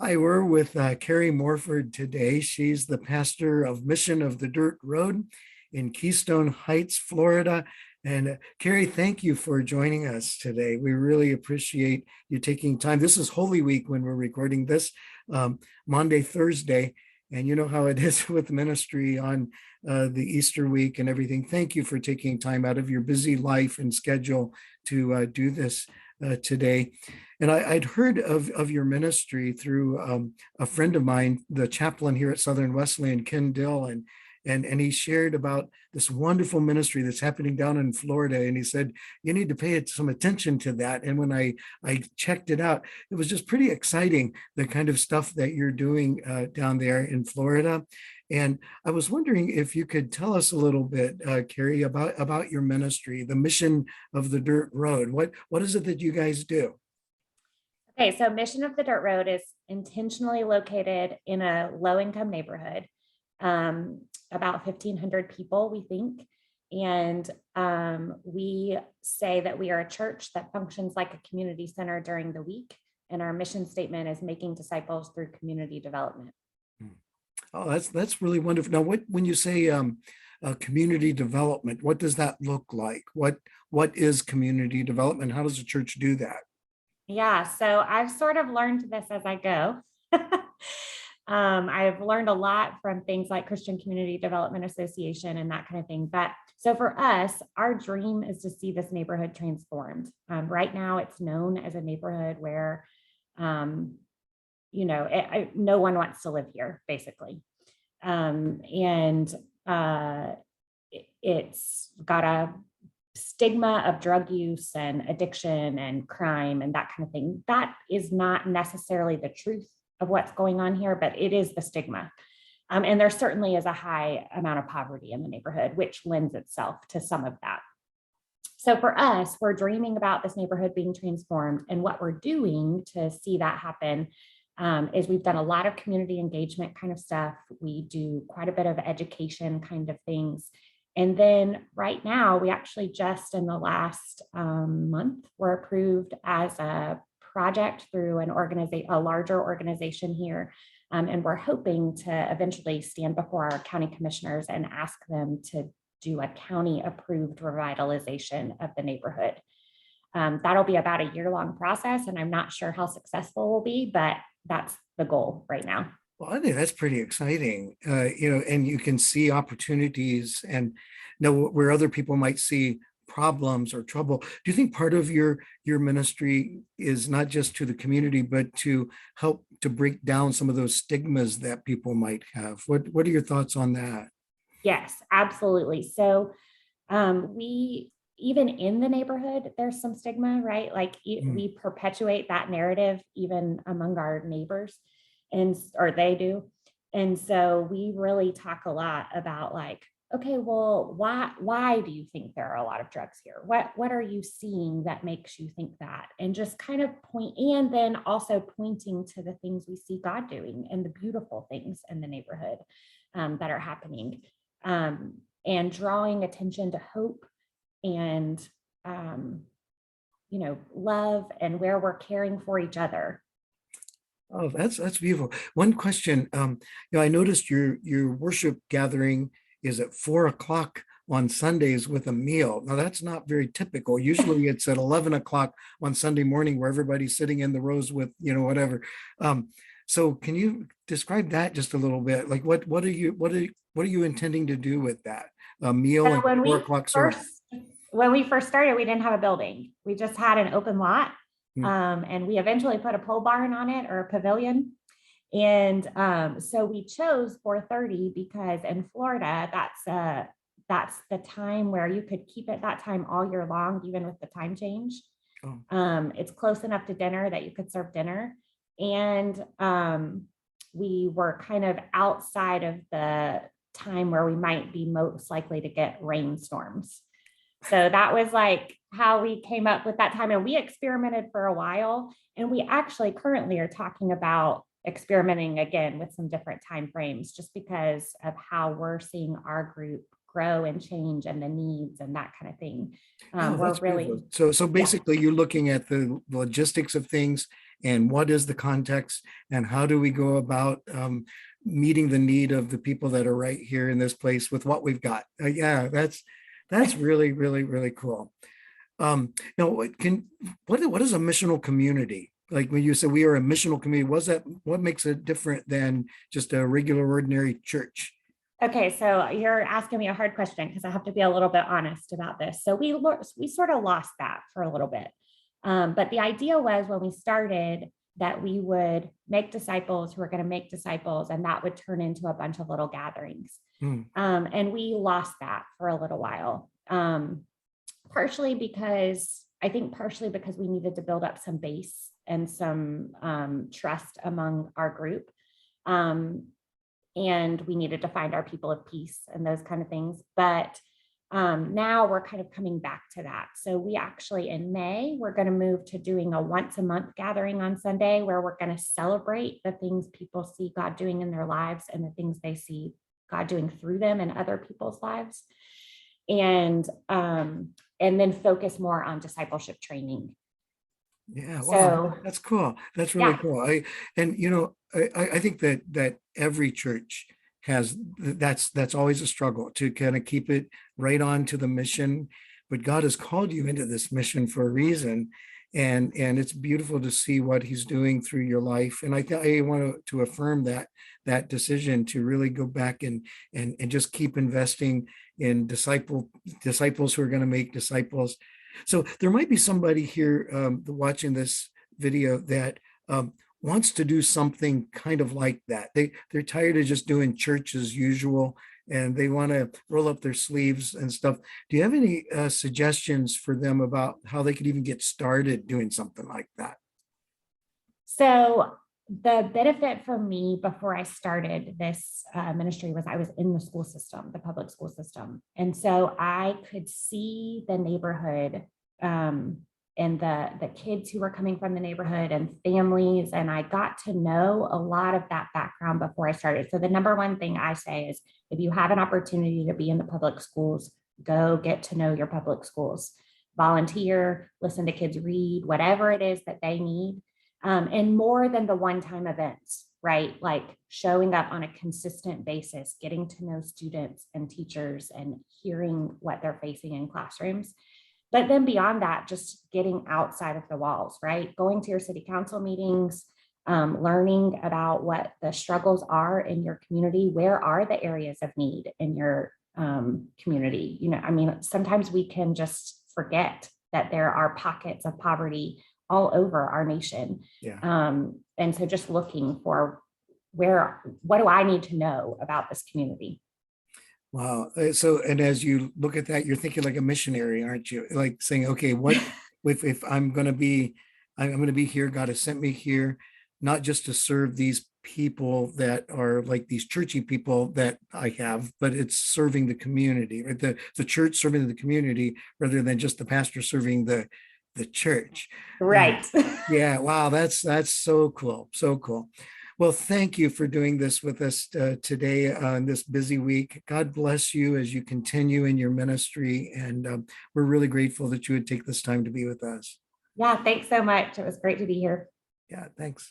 Hi, we're with Carey Morford today. She's the pastor of Mission of the Dirt Road in Keystone Heights, Florida. And Carey, thank you for joining us today. We really appreciate you taking time. This is Holy Week when we're recording this, Monday, Thursday. And you know how it is with ministry on the Easter week and everything. Thank you for taking time out of your busy life and schedule to do this today. And I'd heard of your ministry through a friend of mine, the chaplain here at Southern Wesleyan, Ken Dill, and he shared about this wonderful ministry that's happening down in Florida. And he said, you need to pay some attention to that. And when I checked it out, it was just pretty exciting, the kind of stuff that you're doing down there in Florida. And I was wondering if you could tell us a little bit, Carey, about your ministry, the Mission of the Dirt Road. What is it that you guys do? Okay, so Mission of the Dirt Road is intentionally located in a low-income neighborhood, about 1,500 people, we think. And we say that we are a church that functions like a community center during the week. And our mission statement is making disciples through community development. Oh, that's really wonderful. Now, when you say community development, what does that look like? What is community development? How does the church do that? Yeah, so I've sort of learned this as I go. I've learned a lot from things like Christian Community Development Association and that kind of thing. But so for us, our dream is to see this neighborhood transformed. Right now, it's known as a neighborhood where, no one wants to live here, basically. And it's got a stigma of drug use and addiction and crime and that kind of thing. That is not necessarily the truth of what's going on here, but it is the stigma. And there certainly is a high amount of poverty in the neighborhood, which lends itself to some of that. So for us, we're dreaming about this neighborhood being transformed. And what we're doing to see that happen is we've done a lot of community engagement kind of stuff. We do quite a bit of education kind of things. And then right now, we actually just in the last month were approved as a project through a larger organization here. And we're hoping to eventually stand before our county commissioners and ask them to do a county approved revitalization of the neighborhood. That'll be about a year-long process, and I'm not sure how successful we'll be, but that's the goal right now. Well, I think that's pretty exciting, and you can see opportunities and know where other people might see problems or trouble. Do you think part of your ministry is not just to the community, but to help to break down some of those stigmas that people might have? What are your thoughts on that? Yes, absolutely. So we, even in the neighborhood, there's some stigma, right? Like we perpetuate that narrative even among our neighbors, or they do. And so we really talk a lot about like, okay, well, why do you think there are a lot of drugs here? What are you seeing that makes you think that? And just kind of point, and then also pointing to the things we see God doing and the beautiful things in the neighborhood that are happening, and drawing attention to hope and love and where we're caring for each other. Oh, that's beautiful. One question, I noticed your worship gathering is at 4 o'clock on Sundays with a meal. Now that's not very typical. Usually it's at 11 o'clock on Sunday morning where everybody's sitting in the rows with, whatever. So can you describe that just a little bit? Like what are you intending to do with that? A meal So and 4 o'clock service? when we first started, we didn't have a building. We just had an open lot. Hmm. And we eventually put a pole barn on it, or a pavilion. And so we chose 4:30 because in Florida, that's the time where you could keep it that time all year long, even with the time change. Oh. It's close enough to dinner that you could serve dinner. And we were kind of outside of the time where we might be most likely to get rainstorms. So that was like how we came up with that time. And we experimented for a while. And we actually currently are talking about experimenting again with some different time frames, just because of how we're seeing our group grow and change and the needs and that kind of thing. Oh, We're that's really, beautiful. So yeah. basically you're looking at the logistics of things and what is the context and how do we go about meeting the need of the people that are right here in this place with what we've got. Yeah, that's really, really, really cool. Now, what is a missional community? Like when you say we are a missional community, what makes it different than just a regular ordinary church? Okay, so you're asking me a hard question because I have to be a little bit honest about this. So we sort of lost that for a little bit. But the idea was when we started that we would make disciples who are going to make disciples, and that would turn into a bunch of little gatherings. Hmm. And we lost that for a little while. Partially because we needed to build up some base and some trust among our group. And we needed to find our people of peace and those kind of things. But now we're kind of coming back to that. So we actually in May, we're going to move to doing a once a month gathering on Sunday where we're going to celebrate the things people see God doing in their lives and the things they see God doing through them in other people's lives. And then focus more on discipleship training. Yeah, wow, So that's cool. That's really yeah, cool. I think that every church has that's always a struggle to kind of keep it right on to the mission. But God has called you into this mission for a reason, and it's beautiful to see what He's doing through your life. And I want to affirm that decision to really go back and just keep investing in disciples who are going to make disciples. So there might be somebody here watching this video that wants to do something kind of like that. They're tired of just doing church as usual, and they want to roll up their sleeves and stuff. Do you have any suggestions for them about how they could even get started doing something like that? so the benefit for me before I started this ministry was I was in the school system, the public school system. And so I could see the neighborhood and the kids who were coming from the neighborhood and families. And I got to know a lot of that background before I started. So the number one thing I say is if you have an opportunity to be in the public schools, go get to know your public schools. Volunteer, listen to kids read, whatever it is that they need. And more than the one-time events, right? Like showing up on a consistent basis, getting to know students and teachers and hearing what they're facing in classrooms. But then beyond that, just getting outside of the walls, right? Going to your city council meetings, learning about what the struggles are in your community. Where are the areas of need in your community? Sometimes we can just forget that there are pockets of poverty all over our nation. Yeah. And so just looking for what do I need to know about this community? Wow. So, and as you look at that, you're thinking like a missionary, aren't you? Like saying, okay, what if I'm going to be here, God has sent me here, not just to serve these people that are like these churchy people that I have, but it's serving the community, right? The church serving the community rather than just the pastor serving the church. Right. Yeah, wow, that's so cool. So cool. Well, thank you for doing this with us today on this busy week. God bless you as you continue in your ministry. And we're really grateful that you would take this time to be with us. Yeah, thanks so much. It was great to be here. Yeah, thanks.